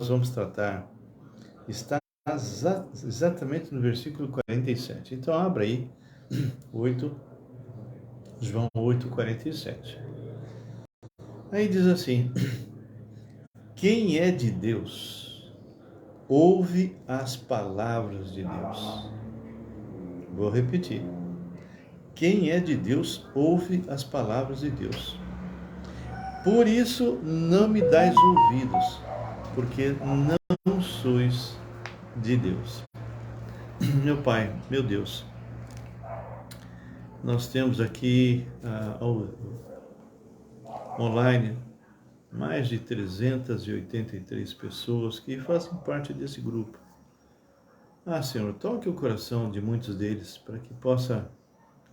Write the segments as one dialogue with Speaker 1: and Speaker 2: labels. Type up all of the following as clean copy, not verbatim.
Speaker 1: vamos tratar está exatamente no versículo 47. Então, abra aí 8, João 8, 47. Aí diz assim: quem é de Deus, ouve as palavras de Deus. Vou repetir. Quem é de Deus, ouve as palavras de Deus. Por isso, não me dais ouvidos, porque não sois de Deus. Meu Pai, meu Deus, nós temos aqui online mais de 383 pessoas que fazem parte desse grupo. Senhor, toque o coração de muitos deles para que possa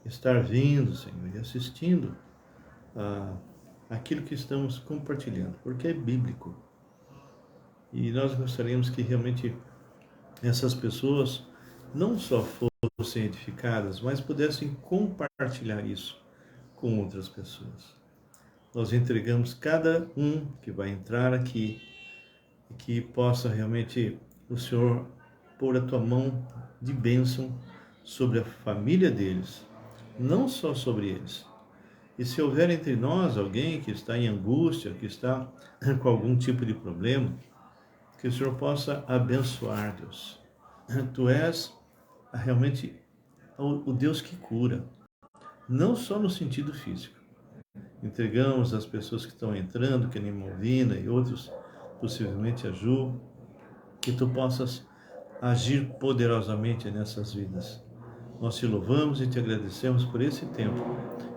Speaker 1: estar vindo, Senhor, e assistindo aquilo que estamos compartilhando, porque é bíblico. E nós gostaríamos que realmente essas pessoas não só fossem edificadas, mas pudessem compartilhar isso com outras pessoas. Nós entregamos cada um que vai entrar aqui e que possa realmente o Senhor pôr a tua mão de bênção sobre a família deles, não só sobre eles. E se houver entre nós alguém que está em angústia, que está com algum tipo de problema, que o Senhor possa abençoar, Deus. Tu és realmente o Deus que cura, não só no sentido físico. Entregamos as pessoas que estão entrando, que nem Movina e outros, possivelmente a Ju, que tu possas agir poderosamente nessas vidas. Nós te louvamos e te agradecemos por esse tempo,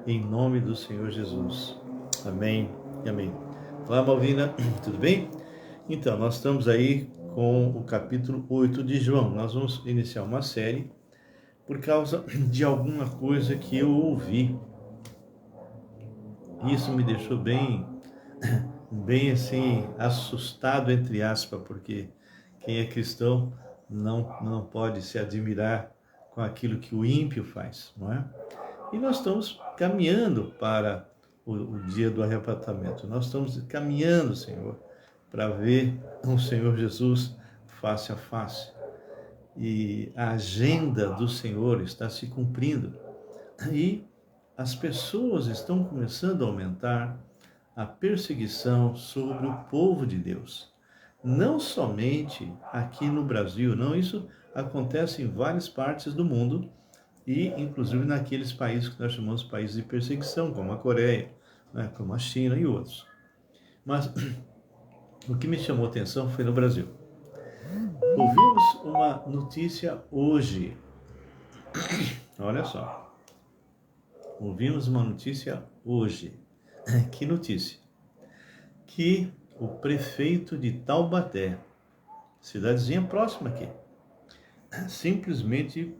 Speaker 1: em nome do Senhor Jesus. Amém e amém. Olá, Malvina, tudo bem? Então, nós estamos aí com o capítulo 8 de João. Nós vamos iniciar uma série por causa de alguma coisa que eu ouvi. Isso me deixou bem assim, assustado, entre aspas, porque quem é cristão não pode se admirar com aquilo que o ímpio faz, não é? E nós estamos caminhando para o dia do arrebatamento. Nós estamos caminhando, Senhor, para ver o Senhor Jesus face a face. E a agenda do Senhor está se cumprindo. E as pessoas estão começando a aumentar a perseguição sobre o povo de Deus. Não somente aqui no Brasil, não, isso acontece em várias partes do mundo e inclusive naqueles países que nós chamamos de países de perseguição, como a Coreia, né, como a China e outros. Mas o que me chamou a atenção foi no Brasil. Ouvimos uma notícia hoje. Olha só. Ouvimos uma notícia hoje. Que notícia? Que o prefeito de Taubaté, cidadezinha próxima aqui, simplesmente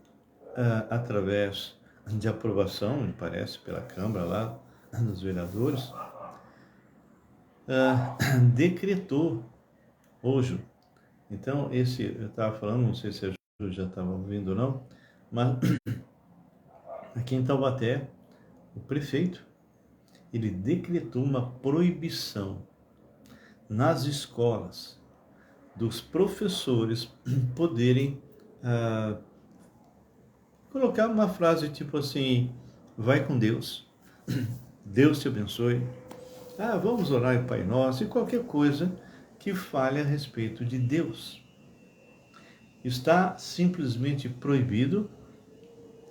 Speaker 1: através de aprovação, me parece, pela Câmara lá, dos vereadores, decretou hoje. Então, eu estava falando, não sei se a Ju já estava ouvindo ou não, mas aqui em Taubaté, o prefeito, ele decretou uma proibição nas escolas dos professores poderem colocar uma frase tipo assim: vai com Deus, Deus te abençoe, vamos orar o Pai Nosso, e qualquer coisa que fale a respeito de Deus. Está simplesmente proibido,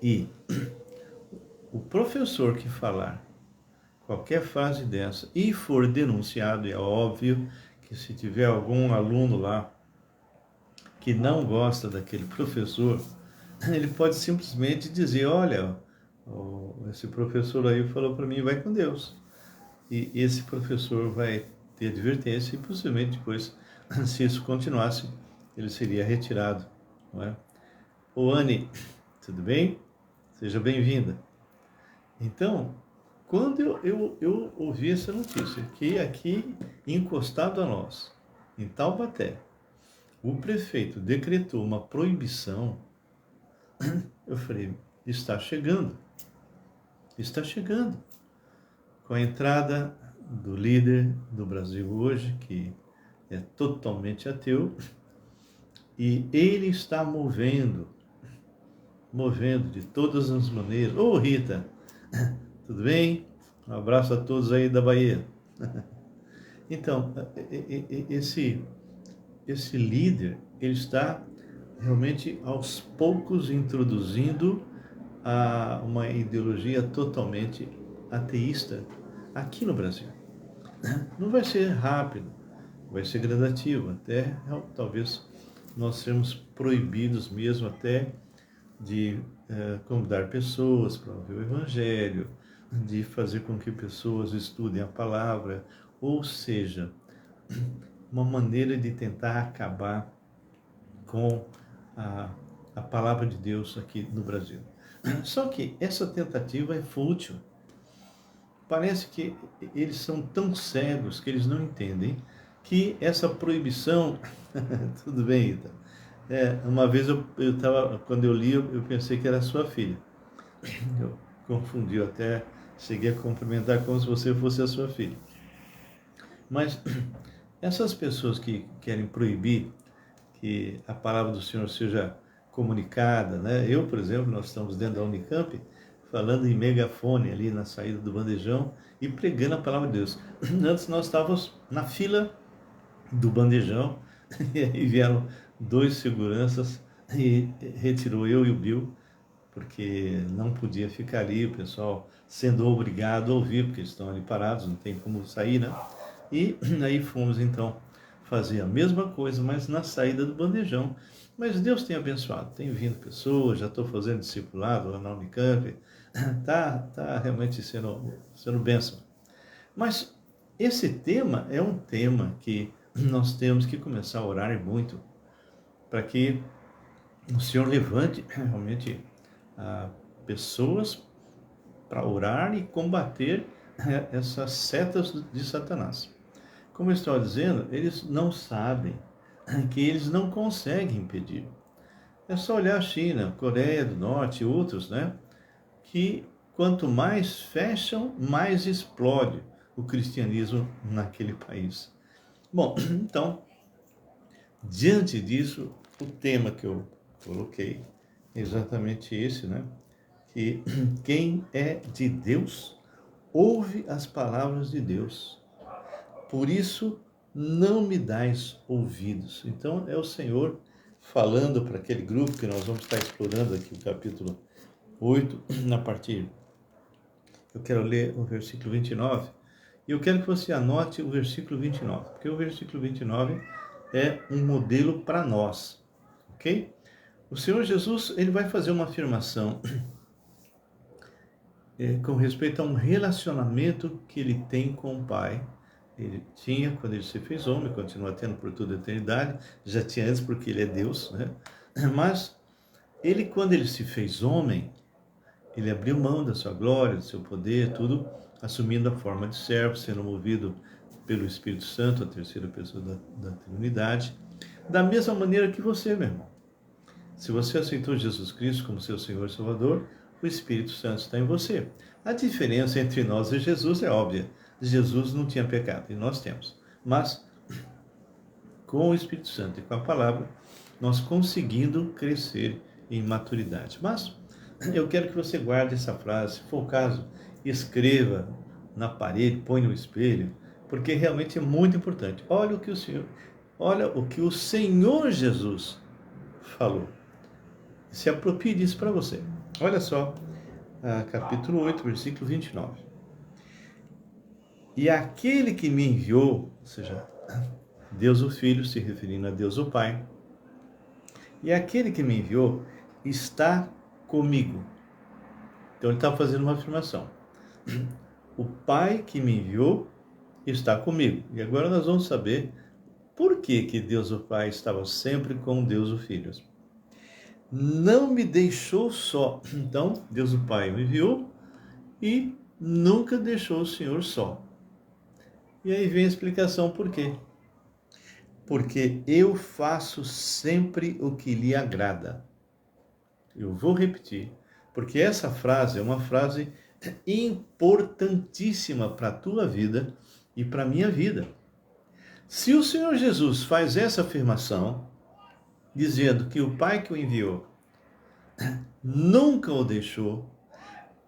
Speaker 1: e o professor que falar qualquer frase dessa e for denunciado, é óbvio que se tiver algum aluno lá que não gosta daquele professor, ele pode simplesmente dizer: olha, esse professor aí falou para mim, vai com Deus. E esse professor vai ter advertência e possivelmente depois, se isso continuasse, ele seria retirado, não é? Ô Anne, tudo bem? Seja bem-vinda. Então, quando eu ouvi essa notícia, que aqui encostado a nós, em Taubaté, o prefeito decretou uma proibição, eu falei: está chegando. Com a entrada do líder do Brasil hoje, que é totalmente ateu, e ele está movendo de todas as maneiras. Ô Rita, tudo bem? Um abraço a todos aí da Bahia. Então, esse líder, ele está realmente aos poucos introduzindo uma ideologia totalmente ateísta aqui no Brasil. Não vai ser rápido, vai ser gradativo, até talvez nós sermos proibidos mesmo até de convidar pessoas para ouvir o Evangelho, de fazer com que pessoas estudem a palavra, ou seja, uma maneira de tentar acabar com a palavra de Deus aqui no Brasil. Só que essa tentativa é fútil. Parece que eles são tão cegos que eles não entendem que essa proibição... Tudo bem, Ita? Uma vez quando eu li, eu pensei que era sua filha. Eu confundi, eu até cheguei a cumprimentar como se você fosse a sua filha. Mas essas pessoas que querem proibir que a palavra do Senhor seja comunicada, né? Eu, por exemplo, nós estamos dentro da Unicamp, falando em megafone ali na saída do bandejão e pregando a palavra de Deus. Antes nós estávamos na fila do bandejão e aí vieram 2 seguranças e retirou eu e o Bill, porque não podia ficar ali, o pessoal sendo obrigado a ouvir, porque estão ali parados, não tem como sair, né? E aí fomos então fazer a mesma coisa, mas na saída do bandejão. Mas Deus tem abençoado, tem vindo pessoas, já estou fazendo discipulado lá na Unicamp, tá realmente sendo bênção. Mas esse tema é um tema que nós temos que começar a orar muito, para que o Senhor levante realmente pessoas para orar e combater essas setas de Satanás. Como eu estava dizendo, eles não sabem que eles não conseguem impedir. É só olhar a China, Coreia do Norte e outros, né? Que quanto mais fecham, mais explode o cristianismo naquele país. Bom, então, diante disso, o tema que eu coloquei é exatamente esse, né? Que quem é de Deus ouve as palavras de Deus. Por isso, não me dais ouvidos. Então, é o Senhor falando para aquele grupo que nós vamos estar explorando aqui, o capítulo 8, na partir. Eu quero ler o versículo 29, e eu quero que você anote o versículo 29, porque o versículo 29 é um modelo para nós, ok? O Senhor Jesus, ele vai fazer uma afirmação com respeito a um relacionamento que ele tem com o Pai. Ele tinha quando ele se fez homem, continua tendo por toda a eternidade, já tinha antes porque ele é Deus, né? Mas ele, quando ele se fez homem, ele abriu mão da sua glória, do seu poder, tudo, assumindo a forma de servo, sendo movido pelo Espírito Santo, a terceira pessoa da Trindade, da mesma maneira que você, meu irmão. Se você aceitou Jesus Cristo como seu Senhor e Salvador, o Espírito Santo está em você. A diferença entre nós e Jesus é óbvia. Jesus não tinha pecado, e nós temos. Mas, com o Espírito Santo e com a palavra, nós conseguindo crescer em maturidade. Mas, eu quero que você guarde essa frase, se for o caso, escreva na parede, põe no espelho, porque realmente é muito importante. Olha o que o Senhor Jesus falou. Se aproprie disso para você. Olha só, capítulo 8, versículo 29. E aquele que me enviou, ou seja, Deus o Filho, se referindo a Deus o Pai, e aquele que me enviou está comigo. Então ele está fazendo uma afirmação. O Pai que me enviou está comigo. E agora nós vamos saber por que Deus o Pai estava sempre com Deus o Filho. Não me deixou só. Então, Deus o Pai me enviou e nunca deixou o Senhor só. E aí vem a explicação por quê. Porque eu faço sempre o que lhe agrada. Eu vou repetir, porque essa frase é uma frase importantíssima para a tua vida e para a minha vida. Se o Senhor Jesus faz essa afirmação, dizendo que o Pai que o enviou nunca o deixou,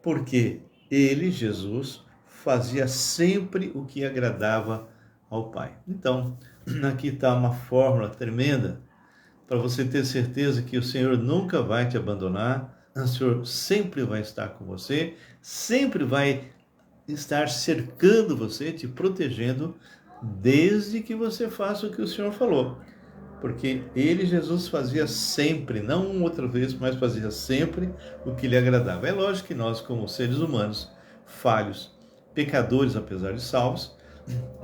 Speaker 1: porque ele, Jesus, fazia sempre o que agradava ao Pai. Então, aqui está uma fórmula tremenda para você ter certeza que o Senhor nunca vai te abandonar, o Senhor sempre vai estar com você, sempre vai estar cercando você, te protegendo, desde que você faça o que o Senhor falou. Porque ele, Jesus, fazia sempre, não uma outra vez, mas fazia sempre o que lhe agradava. É lógico que nós, como seres humanos, falhos, pecadores, apesar de salvos,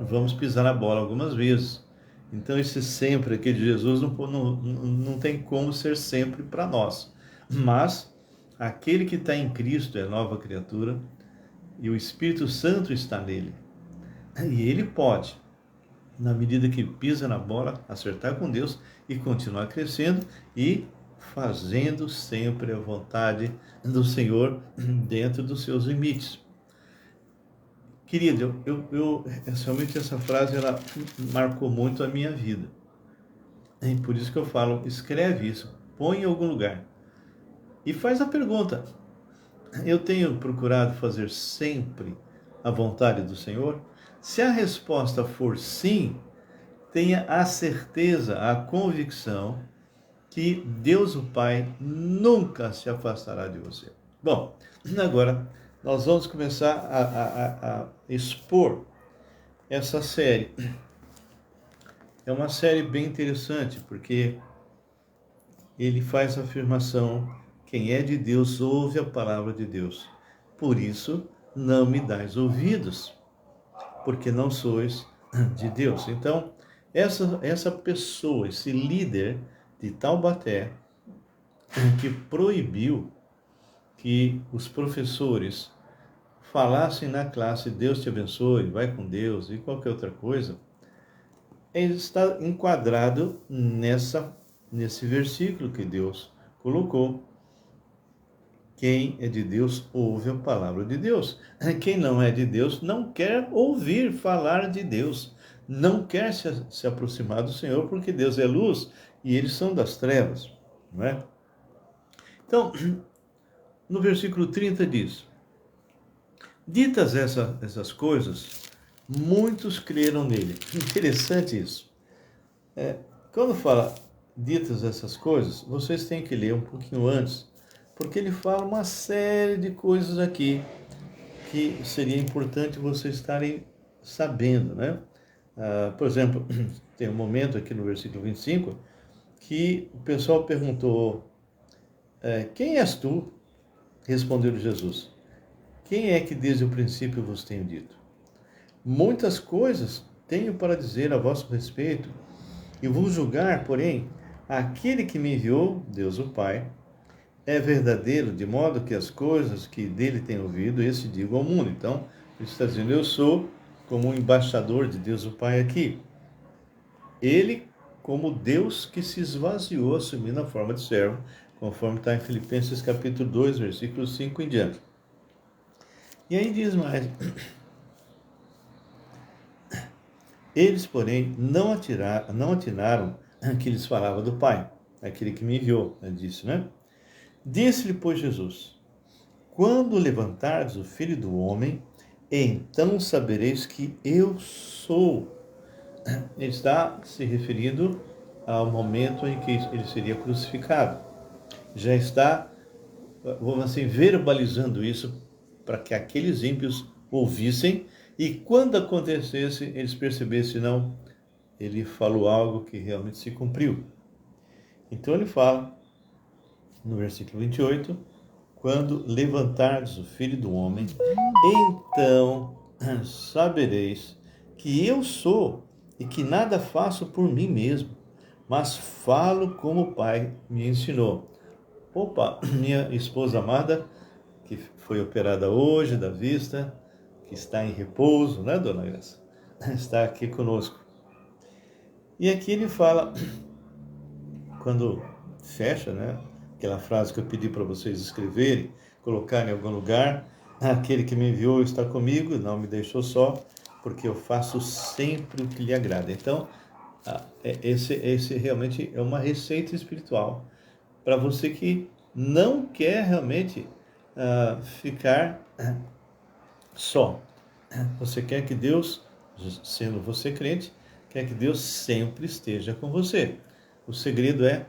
Speaker 1: vamos pisar na bola algumas vezes. Então, esse sempre aqui de Jesus não tem como ser sempre para nós. Mas, aquele que está em Cristo é nova criatura e o Espírito Santo está nele. E ele pode, na medida que pisa na bola, acertar com Deus e continuar crescendo e fazendo sempre a vontade do Senhor dentro dos seus limites. Querido, realmente essa frase ela marcou muito a minha vida. E por isso que eu falo, escreve isso, põe em algum lugar. E faz a pergunta, eu tenho procurado fazer sempre a vontade do Senhor? Se a resposta for sim, tenha a certeza, a convicção que Deus o Pai nunca se afastará de você. Bom, agora nós vamos começar a expor essa série. É uma série bem interessante, porque ele faz a afirmação: quem é de Deus ouve a palavra de Deus. Por isso, não me dais ouvidos, porque não sois de Deus. Então, essa pessoa, esse líder de Taubaté, que proibiu que os professores falassem na classe Deus te abençoe, vai com Deus e qualquer outra coisa, ele está enquadrado nesse versículo que Deus colocou. Quem é de Deus ouve a palavra de Deus. Quem não é de Deus não quer ouvir falar de Deus. Não quer se aproximar do Senhor, porque Deus é luz e eles são das trevas. Não é? Então, no versículo 30 diz: ditas essas coisas, muitos creram nele. Interessante isso. Quando fala ditas essas coisas, vocês têm que ler um pouquinho antes, porque ele fala uma série de coisas aqui que seria importante vocês estarem sabendo, né? Por exemplo, tem um momento aqui no versículo 25 que o pessoal perguntou: quem és tu? Respondeu Jesus: quem é que desde o princípio vos tenho dito? Muitas coisas tenho para dizer a vosso respeito, e vos julgar, porém, aquele que me enviou, Deus o Pai, é verdadeiro, de modo que as coisas que dele tenho ouvido, esse digo ao mundo. Então, ele está dizendo: eu sou como um embaixador de Deus o Pai aqui. Ele, como Deus que se esvaziou, assumindo a forma de servo, conforme está em Filipenses capítulo 2, versículos 5 em diante. E aí diz mais: eles, porém, não atinaram que lhes falava do Pai, aquele que me enviou, disse, né? Disse-lhe, pois, Jesus: quando levantardes o Filho do Homem, então sabereis que eu sou. Ele está se referindo ao momento em que ele seria crucificado. Já está, vamos assim, verbalizando isso para que aqueles ímpios ouvissem e quando acontecesse, eles percebessem: não, ele falou algo que realmente se cumpriu. Então ele fala, no versículo 28, quando levantardes o Filho do Homem, então sabereis que eu sou e que nada faço por mim mesmo, mas falo como o Pai me ensinou. Opa, minha esposa amada, que foi operada hoje da vista, que está em repouso, né, dona Graça? Está aqui conosco. E aqui ele fala, quando fecha, né, aquela frase que eu pedi para vocês escreverem, colocar em algum lugar: aquele que me enviou está comigo, não me deixou só, porque eu faço sempre o que lhe agrada. Então, esse realmente é uma receita espiritual para você que não quer realmente ficar só. Você quer que Deus, sendo você crente, quer que Deus sempre esteja com você. O segredo é: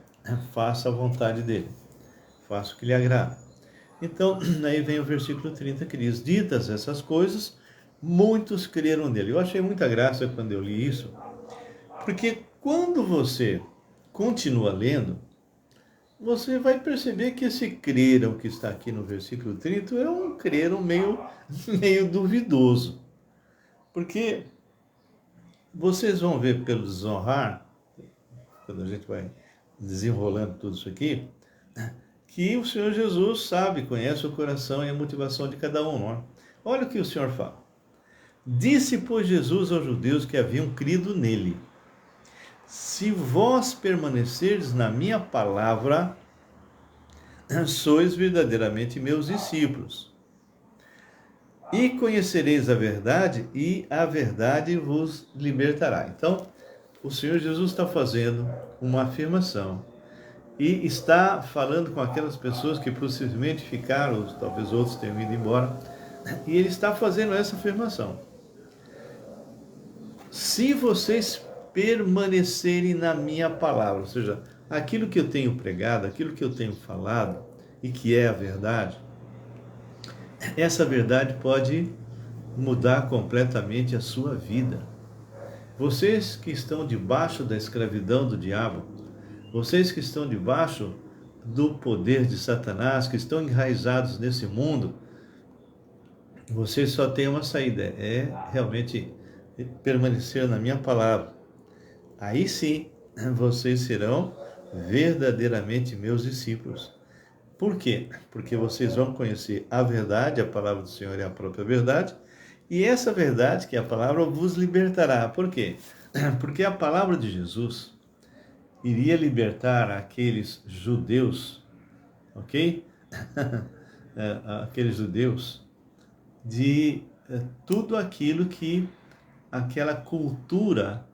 Speaker 1: faça a vontade dele, faça o que lhe agrada. Então, aí vem o versículo 30 que diz: ditas essas coisas, muitos creram nele. Eu achei muita graça quando eu li isso, porque quando você continua lendo, você vai perceber que esse creram que está aqui no versículo 30 é um creram meio duvidoso. Porque vocês vão ver pelo desenrolar, quando a gente vai desenrolando tudo isso aqui, que o Senhor Jesus sabe, conhece o coração e a motivação de cada um, não é? Olha o que o Senhor fala. Disse, pois, Jesus aos judeus que haviam crido nele: se vós permanecerdes na minha palavra, sois verdadeiramente meus discípulos. E conhecereis a verdade, e a verdade vos libertará. Então, o Senhor Jesus está fazendo uma afirmação e está falando com aquelas pessoas que possivelmente ficaram, talvez outros tenham ido embora, e ele está fazendo essa afirmação. Se vocês permanecerem na minha palavra, ou seja, aquilo que eu tenho pregado, aquilo que eu tenho falado, e que é a verdade, essa verdade pode mudar completamente a sua vida. Vocês que estão debaixo da escravidão do diabo, vocês que estão debaixo do poder de Satanás, que estão enraizados nesse mundo, vocês só têm uma saída, é realmente permanecer na minha palavra. Aí sim, vocês serão verdadeiramente meus discípulos. Por quê? Porque vocês vão conhecer a verdade, a palavra do Senhor é a própria verdade, e essa verdade, que é a palavra, vos libertará. Por quê? Porque a palavra de Jesus iria libertar aqueles judeus, ok? Aqueles judeus de tudo aquilo que aquela cultura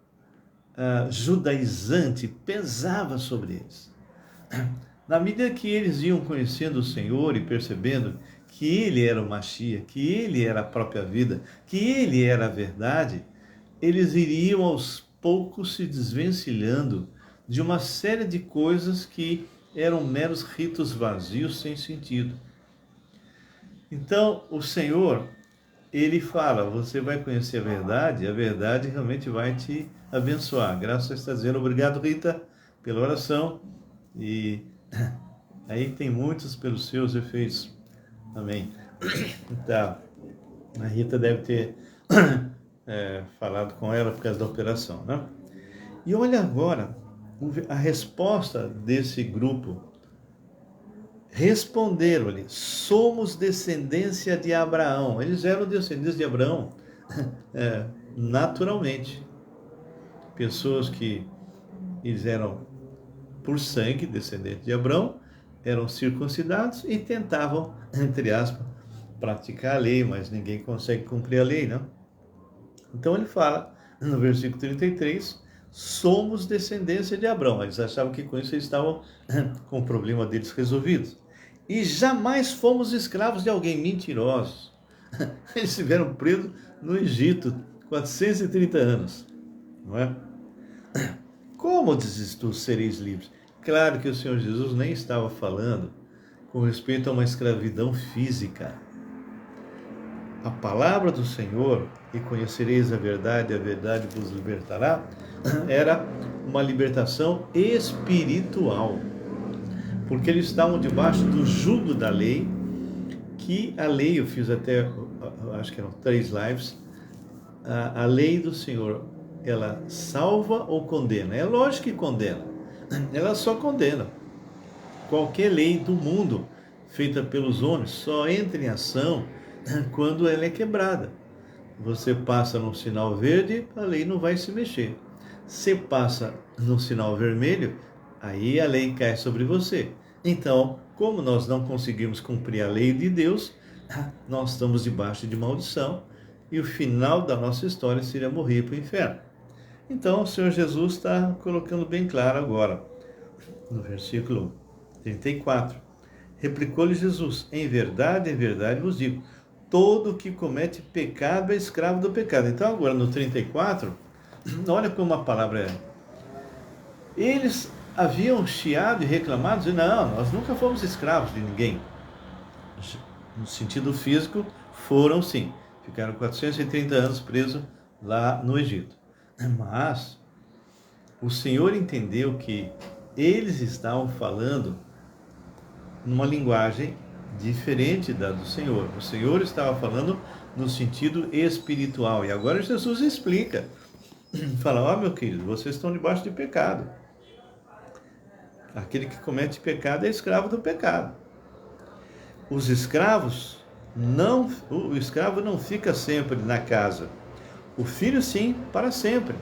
Speaker 1: judaizante pesava sobre eles. Na medida que eles iam conhecendo o Senhor e percebendo que Ele era o Mashiach, que Ele era a própria vida, que Ele era a verdade, eles iriam aos poucos se desvencilhando de uma série de coisas que eram meros ritos vazios, sem sentido. Então, o Senhor, Ele fala, você vai conhecer a verdade realmente vai te abençoar. Graças a está dizendo, obrigado, Rita, pela oração, e aí tem muitos pelos seus efeitos. Amém. Tá. A Rita deve ter falado com ela por causa da operação, né? E olha agora a resposta desse grupo. Responderam-lhe: somos descendência de Abraão. Eles eram descendentes de Abraão naturalmente. Pessoas que eles eram por sangue descendentes de Abraão, eram circuncidados e tentavam, entre aspas, praticar a lei, mas ninguém consegue cumprir a lei, não? Então ele fala, no versículo 33, somos descendência de Abraão. Eles achavam que com isso eles estavam com o problema deles resolvido. E jamais fomos escravos de alguém, mentirosos. Eles estiveram presos no Egito 430 anos, não é? Como dizes tu, sereis livres? Claro que o Senhor Jesus nem estava falando com respeito a uma escravidão física. A palavra do Senhor, e conhecereis a verdade vos libertará, era uma libertação espiritual. Porque eles estavam debaixo do jugo da lei, que a lei, eu fiz até, acho que eram 3 lives, a lei do Senhor, ela salva ou condena? É lógico que condena. Ela só condena. Qualquer lei do mundo feita pelos homens só entra em ação quando ela é quebrada. Você passa no sinal verde, a lei não vai se mexer. Você passa no sinal vermelho, aí a lei cai sobre você. Então, como nós não conseguimos cumprir a lei de Deus, nós estamos debaixo de maldição e o final da nossa história seria morrer para o inferno. Então, o Senhor Jesus está colocando bem claro agora, no versículo 34. Replicou-lhe Jesus: em verdade vos digo, todo que comete pecado é escravo do pecado. Então, agora no 34, olha como a palavra é. Eles haviam chiado e reclamado, dizendo: não, nós nunca fomos escravos de ninguém. No sentido físico, foram sim. Ficaram 430 anos presos lá no Egito. Mas o Senhor entendeu que eles estavam falando numa linguagem diferente da do Senhor. O Senhor estava falando no sentido espiritual. E agora Jesus explica. Fala: ó, meu querido, vocês estão debaixo de pecado. Aquele que comete pecado é escravo do pecado. Os escravos o escravo não fica sempre na casa. O filho sim, para sempre.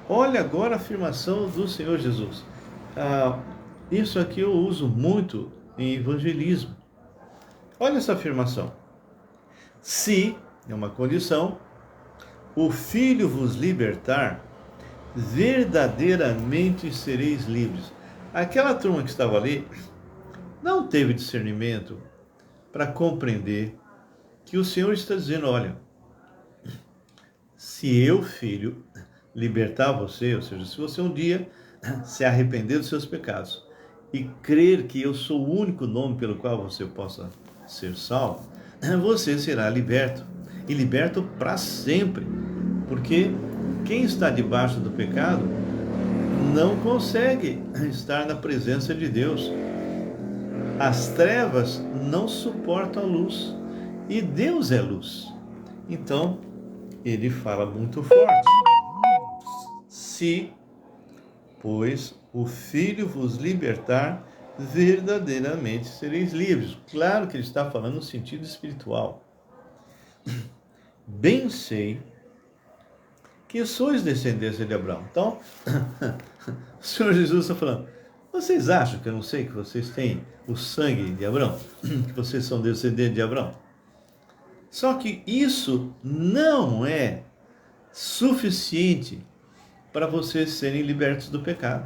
Speaker 1: Olha agora a afirmação do Senhor Jesus. Isso aqui eu uso muito em evangelismo. Olha essa afirmação. Se, é uma condição, o Filho vos libertar, verdadeiramente sereis livres. Aquela turma que estava ali não teve discernimento para compreender que o Senhor está dizendo: olha, se eu, filho, libertar você, ou seja, se você um dia se arrepender dos seus pecados e crer que eu sou o único nome pelo qual você possa ser salvo, você será liberto, e liberto para sempre, porque quem está debaixo do pecado não consegue estar na presença de Deus. As trevas não suportam a luz, e Deus é luz. Então, ele fala muito forte: se, pois, o Filho vos libertar, verdadeiramente sereis livres. Claro que ele está falando no sentido espiritual. Bem sei que sois descendência de Abraão. Então, o Senhor Jesus está falando: vocês acham que eu não sei que vocês têm o sangue de Abraão? Que vocês são descendentes de Abraão? Só que isso não é suficiente para vocês serem libertos do pecado.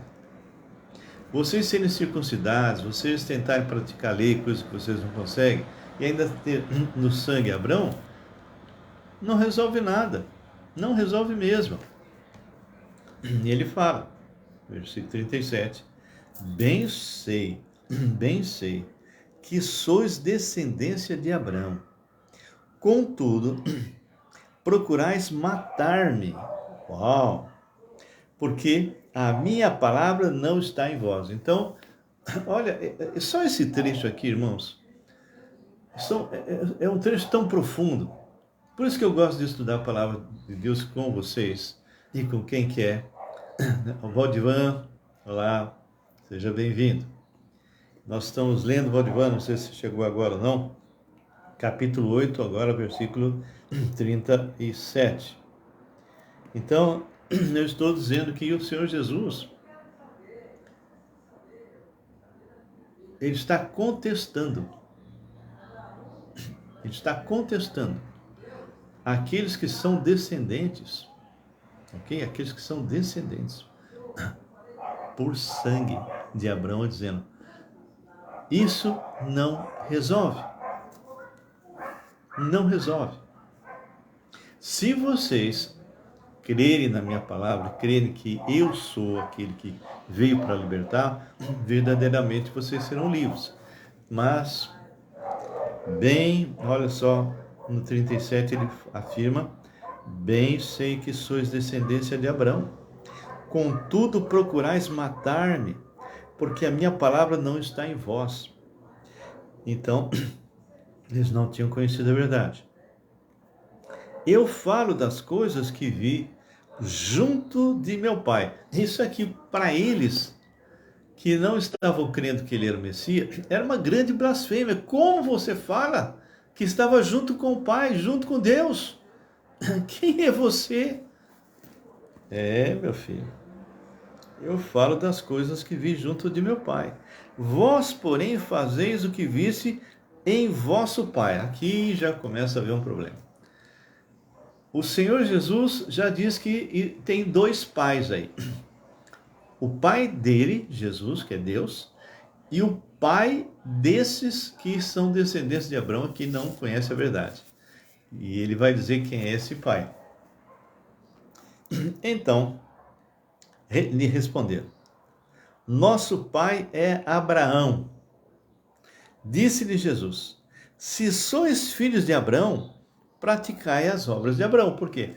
Speaker 1: Vocês serem circuncidados, vocês tentarem praticar a lei, coisa que vocês não conseguem, e ainda ter no sangue Abraão, não resolve nada. Não resolve mesmo. E ele fala, versículo 37, bem sei que sois descendência de Abraão. Contudo, procurais matar-me. Uau! Porque a minha palavra não está em vós. Então, olha, só esse trecho aqui, irmãos, é um trecho tão profundo. Por isso que eu gosto de estudar a palavra de Deus com vocês e com quem quer. O Valdivan, olá, seja bem-vindo. Nós estamos lendo, Valdivan, não sei se chegou agora ou não, capítulo 8, agora versículo 37. Então, eu estou dizendo que o Senhor Jesus, ele está contestando aqueles que são descendentes, ok? Aqueles que são descendentes por sangue de Abraão, dizendo: isso não resolve. Não resolve. Se vocês crerem na minha palavra, crerem que eu sou aquele que veio para libertar, verdadeiramente vocês serão livres. Mas, olha só, no 37 ele afirma: bem sei que sois descendência de Abraão, contudo procurais matar-me, porque a minha palavra não está em vós. Então, eles não tinham conhecido a verdade. Eu falo das coisas que vi junto de meu Pai. Isso aqui, para eles que não estavam crendo que ele era o Messias, era uma grande blasfêmia. Como você fala que estava junto com o Pai, junto com Deus? Quem é você? Meu filho, eu falo das coisas que vi junto de meu Pai. Vós, porém, fazeis o que visse em vosso Pai. Aqui já começa a haver um problema. O Senhor Jesus já diz que tem dois pais aí. O pai dele, Jesus, que é Deus, e o pai desses que são descendentes de Abraão, que não conhece a verdade. E ele vai dizer quem é esse pai. Então, lhe responderam: nosso pai é Abraão. Disse-lhe Jesus: se sois filhos de Abraão, praticai as obras de Abraão. Por quê?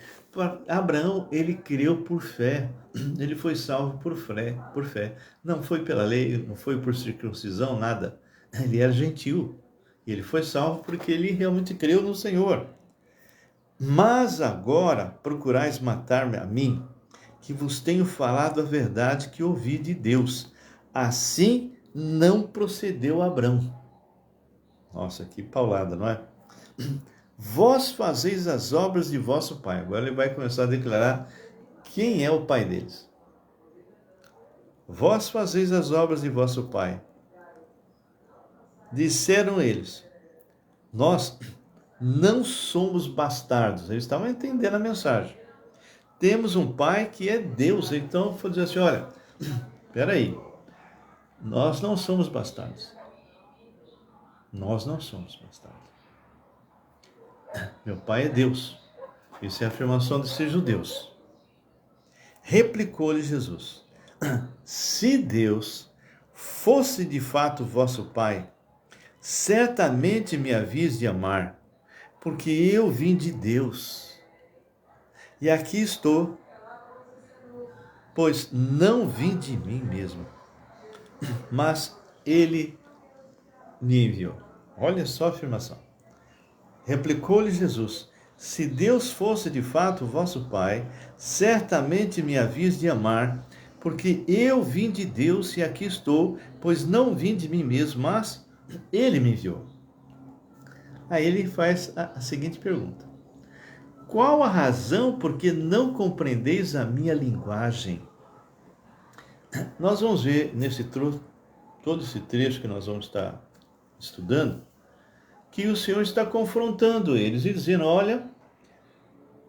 Speaker 1: Abraão, ele creu por fé. Ele foi salvo por fé. Não foi pela lei, não foi por circuncisão, nada. Ele era gentil. E ele foi salvo porque ele realmente creu no Senhor. Mas agora procurais matar-me a mim, que vos tenho falado a verdade que ouvi de Deus. Assim não procedeu Abraão. Nossa, que paulada, não é? Vós fazeis as obras de vosso pai. Agora ele vai começar a declarar quem é o pai deles. Vós fazeis as obras de vosso pai. Disseram eles: nós não somos bastardos. Eles estavam entendendo a mensagem. Temos um pai que é Deus. Então, foi dizer assim, olha, espera aí, nós não somos bastardos. Nós não somos bastardos. Meu pai é Deus. Isso é a afirmação de ser judeus. Replicou-lhe Jesus: se Deus fosse de fato vosso pai, certamente me havias de amar, porque eu vim de Deus. E aqui estou, pois não vim de mim mesmo, mas ele me enviou. Olha só a afirmação. Replicou-lhe Jesus: se Deus fosse de fato vosso pai, certamente me havias de amar, porque eu vim de Deus e aqui estou, pois não vim de mim mesmo, mas ele me enviou. Aí ele faz a seguinte pergunta: qual a razão por que não compreendeis a minha linguagem? Nós vamos ver todo esse trecho que nós vamos estar estudando, que o Senhor está confrontando eles e dizendo: olha,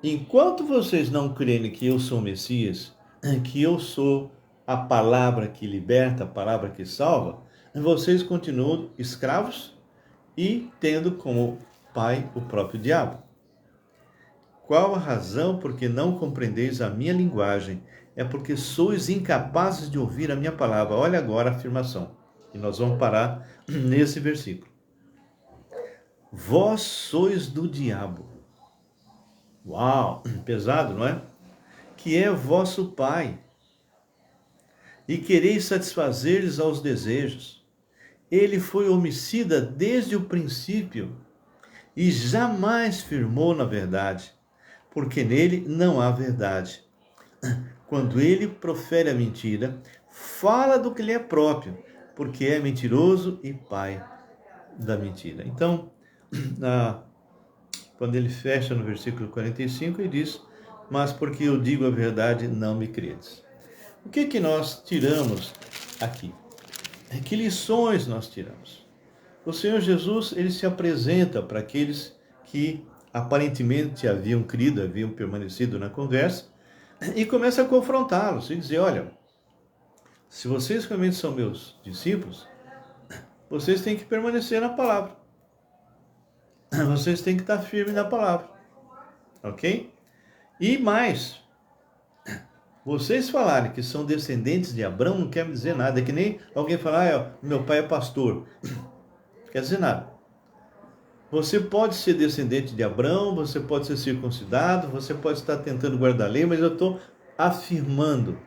Speaker 1: enquanto vocês não creem que eu sou o Messias, que eu sou a palavra que liberta, a palavra que salva, vocês continuam escravos e tendo como pai o próprio diabo. Qual a razão por que não compreendeis a minha linguagem? É porque sois incapazes de ouvir a minha palavra. Olha agora a afirmação. E nós vamos parar nesse versículo. Vós sois do diabo. Uau, pesado, não é? Que é vosso pai. E quereis satisfazer-lhes aos desejos. Ele foi homicida desde o princípio e jamais firmou na verdade, porque nele não há verdade. Quando ele profere a mentira, fala do que lhe é próprio, porque é mentiroso e pai da mentira. Então, quando ele fecha no versículo 45, ele diz: mas porque eu digo a verdade, não me credes. O que nós tiramos aqui? Que lições nós tiramos? O Senhor Jesus, ele se apresenta para aqueles que aparentemente haviam crido, haviam permanecido na conversa, e começa a confrontá-los e dizer: olha, se vocês realmente são meus discípulos, vocês têm que permanecer na palavra. Vocês têm que estar firmes na palavra. Ok? E mais, vocês falarem que são descendentes de Abraão não quer dizer nada. É que nem alguém falar: meu pai é pastor. Não quer dizer nada. Você pode ser descendente de Abraão, você pode ser circuncidado, você pode estar tentando guardar a lei, mas eu estou afirmando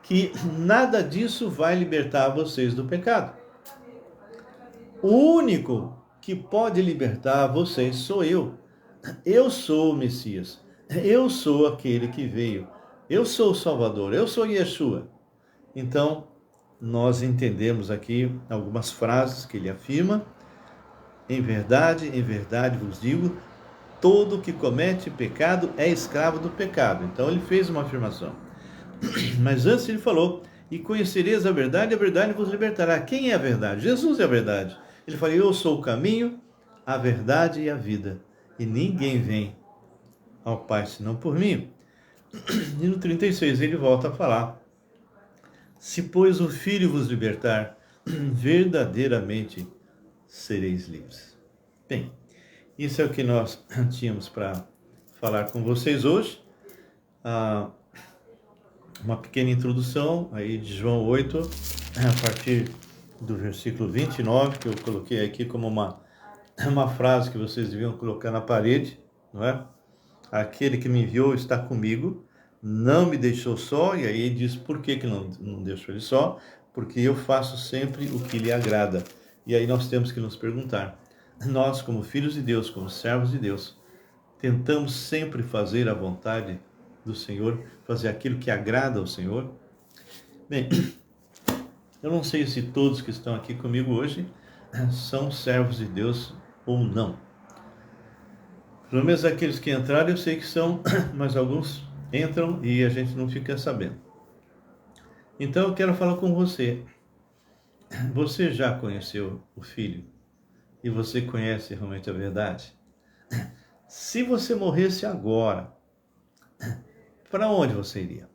Speaker 1: que nada disso vai libertar vocês do pecado. O único que pode libertar vocês sou eu. Eu sou o Messias. Eu sou aquele que veio. Eu sou o Salvador. Eu sou Yeshua. Então, nós entendemos aqui algumas frases que ele afirma. Em verdade vos digo, todo que comete pecado é escravo do pecado. Então ele fez uma afirmação. Mas antes ele falou: e conhecereis a verdade vos libertará. Quem é a verdade? Jesus é a verdade. Ele falou: eu sou o caminho, a verdade e a vida. E ninguém vem ao Pai senão por mim. E no 36 ele volta a falar: se, pois, o Filho vos libertar, verdadeiramente sereis livres. Bem, isso é o que nós tínhamos para falar com vocês hoje. Uma pequena introdução aí de João 8, a partir do versículo 29, que eu coloquei aqui como uma frase que vocês deviam colocar na parede, não é? Aquele que me enviou está comigo, não me deixou só. E aí ele diz por que não deixou ele só? Porque eu faço sempre o que lhe agrada. E aí nós temos que nos perguntar, nós como filhos de Deus, como servos de Deus, tentamos sempre fazer a vontade do Senhor, fazer aquilo que agrada ao Senhor? Bem, eu não sei se todos que estão aqui comigo hoje são servos de Deus ou não. Pelo menos aqueles que entraram eu sei que são, mas alguns entram e a gente não fica sabendo. Então eu quero falar com você. Você já conheceu o Filho? E você conhece realmente a verdade? Se você morresse agora, para onde você iria?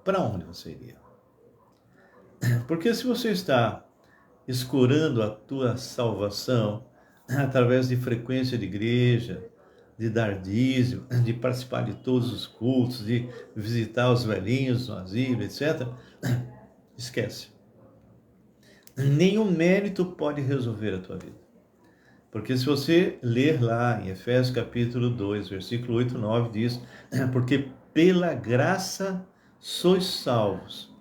Speaker 1: Para onde você iria? Porque se você está escurando a tua salvação através de frequência de igreja, de dar dízimo, de participar de todos os cultos, de visitar os velhinhos no asilo, etc., esquece. Nenhum mérito pode resolver a tua vida. Porque se você ler lá em Efésios capítulo 2, versículo 8 e 9, diz: porque pela graça sois salvos,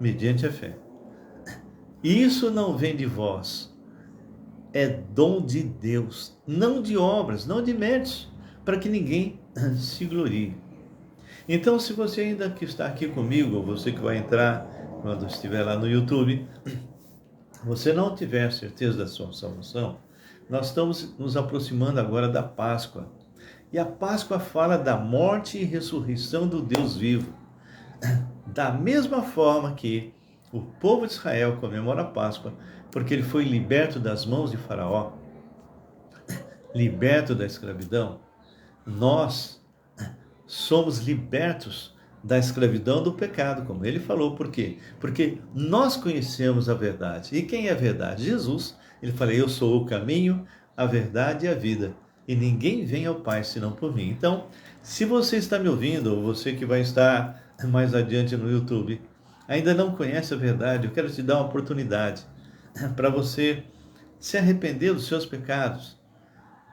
Speaker 1: mediante a fé. E isso não vem de vós, é dom de Deus, não de obras, não de méritos, para que ninguém se glorie. Então, se você ainda que está aqui comigo, ou você que vai entrar quando estiver lá no YouTube, você não tiver certeza da sua salvação, nós estamos nos aproximando agora da Páscoa. E a Páscoa fala da morte e ressurreição do Deus vivo. Da mesma forma que o povo de Israel comemora a Páscoa, porque ele foi liberto das mãos de Faraó, liberto da escravidão, nós somos libertos da escravidão do pecado, como ele falou. Por quê? Porque nós conhecemos a verdade. E quem é a verdade? Jesus. Ele falou: eu sou o caminho, a verdade e a vida, e ninguém vem ao Pai senão por mim. Então, se você está me ouvindo, ou você que vai estar mais adiante no YouTube, ainda não conhece a verdade, eu quero te dar uma oportunidade para você se arrepender dos seus pecados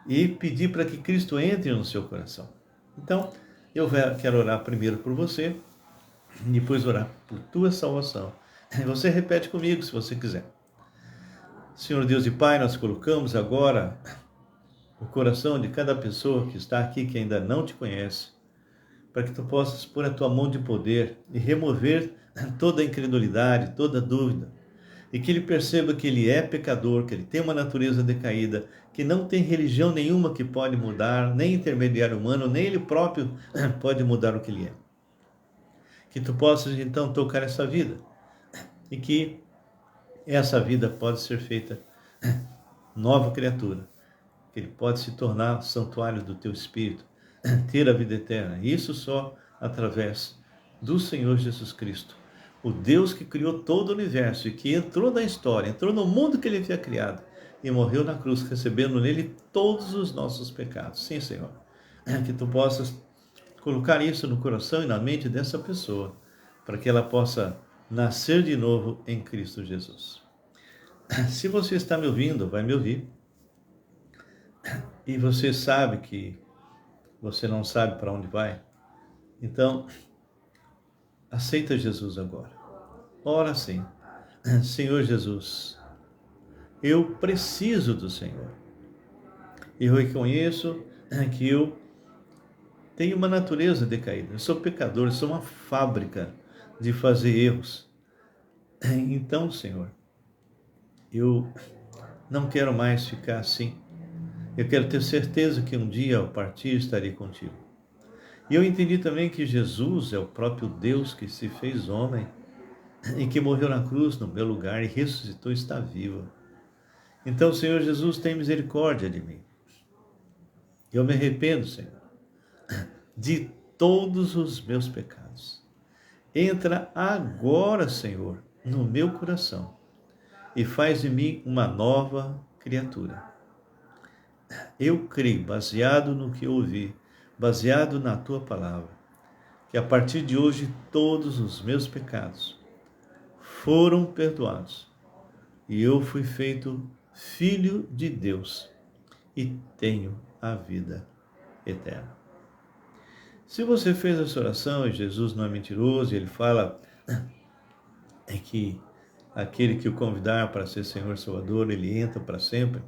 Speaker 1: e pedir para que Cristo entre no seu coração. Então, eu quero orar primeiro por você, depois orar por tua salvação. Você repete comigo se você quiser. Senhor Deus e Pai, nós colocamos agora o coração de cada pessoa que está aqui, que ainda não te conhece, para que tu possas pôr a tua mão de poder e remover toda a incredulidade, toda a dúvida, e que ele perceba que ele é pecador, que ele tem uma natureza decaída, que não tem religião nenhuma que pode mudar, nem intermediário humano, nem ele próprio pode mudar o que ele é. Que tu possas então tocar essa vida, e que essa vida pode ser feita nova criatura, que ele pode se tornar santuário do teu Espírito, ter a vida eterna. Isso só através do Senhor Jesus Cristo, o Deus que criou todo o universo e que entrou na história, entrou no mundo que ele havia criado e morreu na cruz, recebendo nele todos os nossos pecados. Sim, Senhor, que tu possas colocar isso no coração e na mente dessa pessoa, para que ela possa nascer de novo em Cristo Jesus. Se você está me ouvindo, vai me ouvir, e você sabe que você não sabe para onde vai, então aceita Jesus agora. Ora assim: Senhor Jesus, eu preciso do Senhor. Eu reconheço que eu tenho uma natureza decaída. Eu sou pecador, eu sou uma fábrica de fazer erros. Então, Senhor, eu não quero mais ficar assim. Eu quero ter certeza que um dia ao partir estarei contigo. E eu entendi também que Jesus é o próprio Deus que se fez homem e que morreu na cruz no meu lugar e ressuscitou e está vivo. Então, Senhor Jesus, tem misericórdia de mim. Eu me arrependo, Senhor. de todos os meus pecados. Entra agora, Senhor, no meu coração e faz de mim uma nova criatura. Eu creio, baseado no que eu ouvi, baseado na tua palavra, que a partir de hoje todos os meus pecados foram perdoados e eu fui feito filho de Deus e tenho a vida eterna. Se você fez essa oração e Jesus não é mentiroso, ele fala que aquele que o convidar para ser Senhor e Salvador, ele entra para sempre.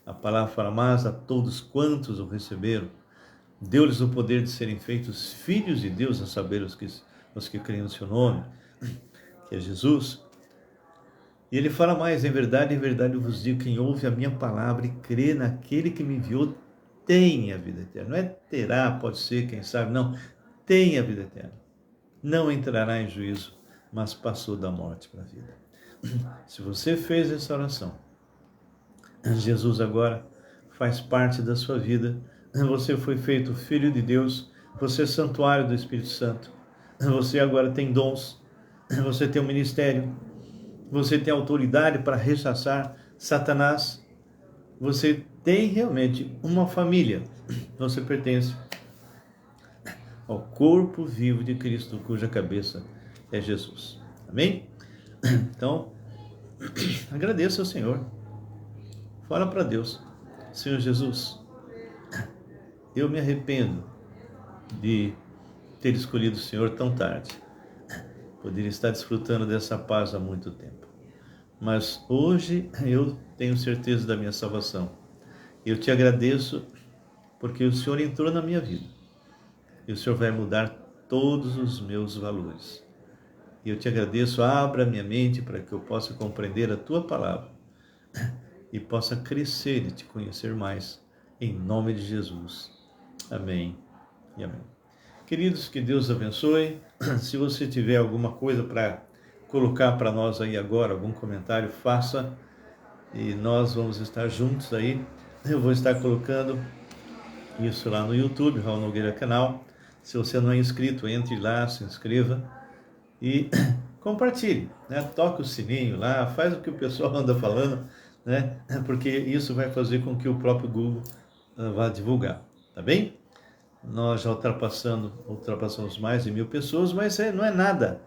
Speaker 1: A palavra fala, mas a todos quantos o receberam, deu-lhes o poder de serem feitos filhos de Deus, a saber os que creem no seu nome, que é Jesus. E ele fala mais, em verdade eu vos digo, quem ouve a minha palavra e crê naquele que me enviou, tem a vida eterna. Não é terá, pode ser, quem sabe, não. Tem a vida eterna. Não entrará em juízo, mas passou da morte para a vida. Se você fez essa oração, Jesus agora faz parte da sua vida. Você foi feito filho de Deus, você é santuário do Espírito Santo. Você agora tem dons, você tem um ministério, você tem autoridade para rechaçar Satanás. Você tem realmente uma família. Você pertence ao corpo vivo de Cristo, cuja cabeça é Jesus. Amém? Então, agradeça ao Senhor. Fala para Deus, Senhor Jesus, eu me arrependo de ter escolhido o Senhor tão tarde. Poderia estar desfrutando dessa paz há muito tempo. Mas hoje eu tenho certeza da minha salvação. Eu te agradeço porque o Senhor entrou na minha vida. E o Senhor vai mudar todos os meus valores. E eu te agradeço, abra minha mente para que eu possa compreender a tua palavra e possa crescer e te conhecer mais, em nome de Jesus. Amém e amém. Queridos, que Deus abençoe. Se você tiver alguma coisa para colocar para nós aí agora, algum comentário, faça, e nós vamos estar juntos aí. Eu vou estar colocando isso lá no YouTube, Raul Nogueira Canal. Se você não é inscrito, entre lá, se inscreva e compartilhe, né? Toque o sininho lá, faz o que o pessoal anda falando, né? Porque isso vai fazer com que o próprio Google vá divulgar, tá bem? Nós já ultrapassamos mais de 1.000 pessoas, mas não é nada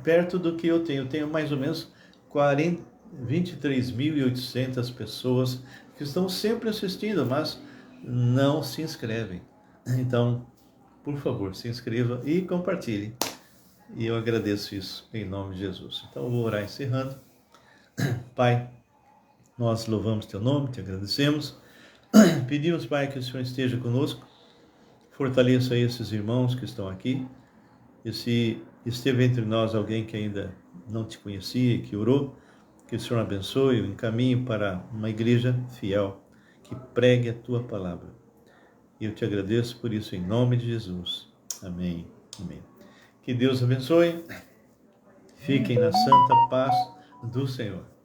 Speaker 1: perto do que eu tenho. Eu tenho mais ou menos 23.800 pessoas que estão sempre assistindo, mas não se inscrevem. Então, por favor, se inscreva e compartilhe. E eu agradeço isso em nome de Jesus. Então, eu vou orar encerrando. Pai, nós louvamos Teu nome, Te agradecemos. Pedimos, Pai, que o Senhor esteja conosco. Fortaleça esses irmãos que estão aqui. E se esteve entre nós alguém que ainda não Te conhecia e que orou, que o Senhor abençoe, o encaminhe para uma igreja fiel, que pregue a Tua palavra. E eu Te agradeço por isso em nome de Jesus. Amém. Amém. Que Deus abençoe. Fiquem na santa paz do Senhor.